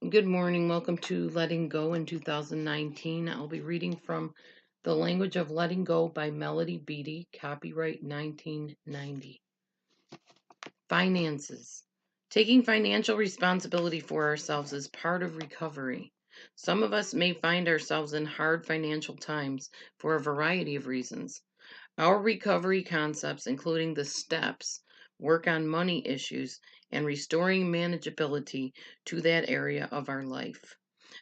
Good morning. Welcome to Letting Go in 2019. I'll be reading from The Language of Letting Go by Melody Beattie, copyright 1990. Finances. Taking financial responsibility for ourselves is part of recovery. Some of us may find ourselves in hard financial times for a variety of reasons. Our recovery concepts, including the steps, work on money issues, and restoring manageability to that area of our life.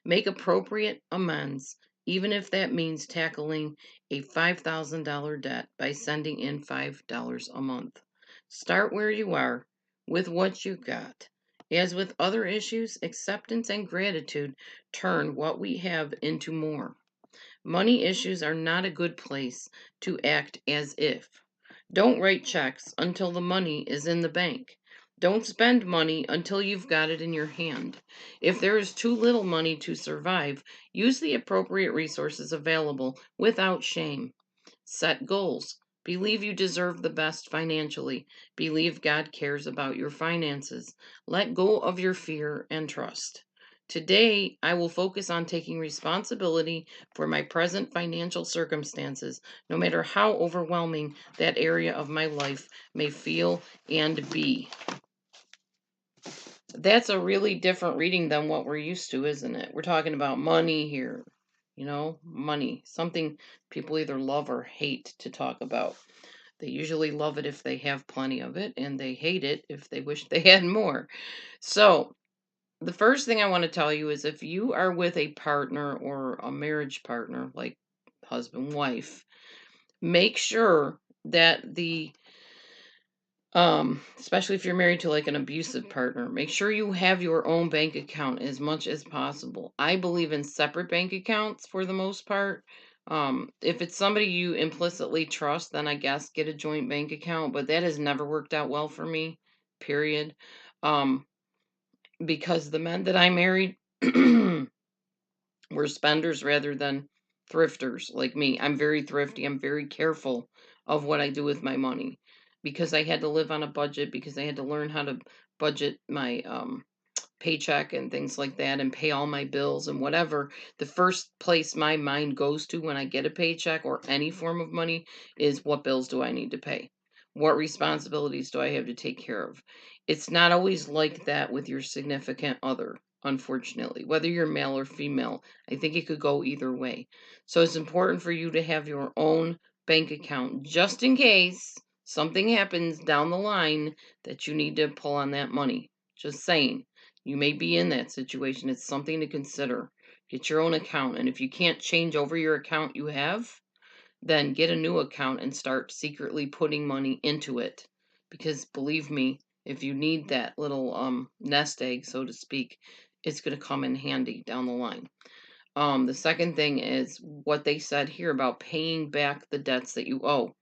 Make appropriate amends, even if that means tackling a $5,000 debt by sending in $5 a month. Start where you are with what you got. As with other issues, acceptance and gratitude turn what we have into more. Money issues are not a good place to act as if. Don't write checks until the money is in the bank. Don't spend money until you've got it in your hand. If there is too little money to survive, use the appropriate resources available without shame. Set goals. Believe you deserve the best financially. Believe God cares about your finances. Let go of your fear and trust. Today, I will focus on taking responsibility for my present financial circumstances, no matter how overwhelming that area of my life may feel and be. That's a really different reading than what we're used to, isn't it? We're talking about money here, money, something people either love or hate to talk about. They usually love it if they have plenty of it, and they hate it if they wish they had more. So, the first thing I want to tell you is if you are with a partner or a marriage partner, like husband, wife, make sure that especially if you're married to like an abusive partner, make sure you have your own bank account as much as possible. I believe in separate bank accounts for the most part. If it's somebody you implicitly trust, then I guess get a joint bank account, but that has never worked out well for me, period. Um, because the men that I married were spenders rather than thrifters like me. I'm very thrifty. I'm very careful of what I do with my money because I had to live on a budget, because I had to learn how to budget my paycheck and things like that and pay all my bills and whatever. The first place my mind goes to when I get a paycheck or any form of money is what bills do I need to pay? What responsibilities do I have to take care of? It's not always like that with your significant other, unfortunately. Whether you're male or female, I think it could go either way. So it's important for you to have your own bank account just in case something happens down the line that you need to pull on that money. Just saying. You may be in that situation. It's something to consider. Get your own account. And if you can't change over your account you have, then get a new account and start secretly putting money into it. Because believe me, if you need that little nest egg, so to speak, it's going to come in handy down the line. The second thing is what they said here about paying back the debts that you owe.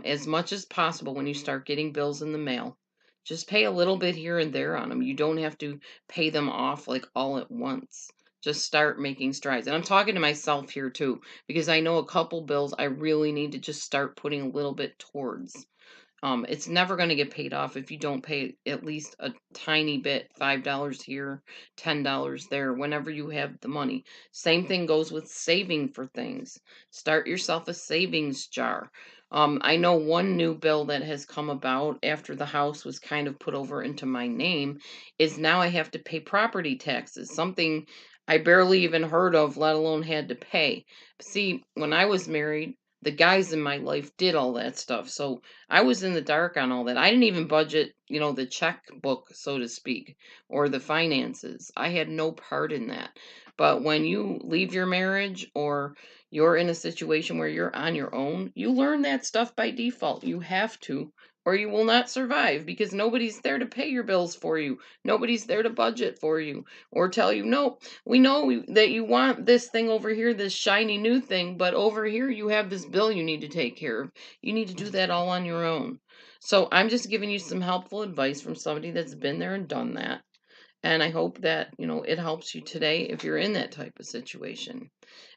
As much as possible when you start getting bills in the mail, just pay a little bit here and there on them. You don't have to pay them off like all at once. Just start making strides. And I'm talking to myself here too, because I know a couple bills I really need to just start putting a little bit towards. It's never going to get paid off if you don't pay at least a tiny bit, $5 here, $10 there, whenever you have the money. Same thing goes with saving for things. Start yourself a savings jar. I know one new bill that has come about after the house was kind of put over into my name is now I have to pay property taxes, something I barely even heard of, let alone had to pay. See, when I was married, the guys in my life did all that stuff. So I was in the dark on all that. I didn't even budget, the checkbook, so to speak, or the finances. I had no part in that. But when you leave your marriage or you're in a situation where you're on your own, you learn that stuff by default. You have to, or you will not survive because nobody's there to pay your bills for you. Nobody's there to budget for you or tell you, no, we know that you want this thing over here, this shiny new thing, but over here you have this bill you need to take care of. You need to do that all on your own. So I'm just giving you some helpful advice from somebody that's been there and done that. And I hope that, it helps you today if you're in that type of situation.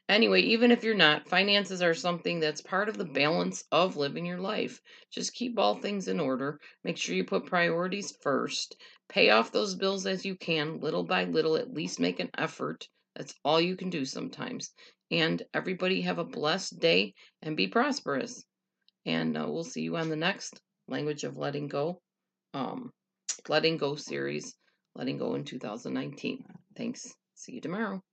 Anyway, even if you're not, finances are something that's part of the balance of living your life. Just keep all things in order. Make sure you put priorities first. Pay off those bills as you can, little by little, at least make an effort. That's all you can do sometimes. And everybody have a blessed day and be prosperous. And we'll see you on the next Language of Letting Go, um, Letting Go series, Letting Go in 2019. Thanks. See you tomorrow.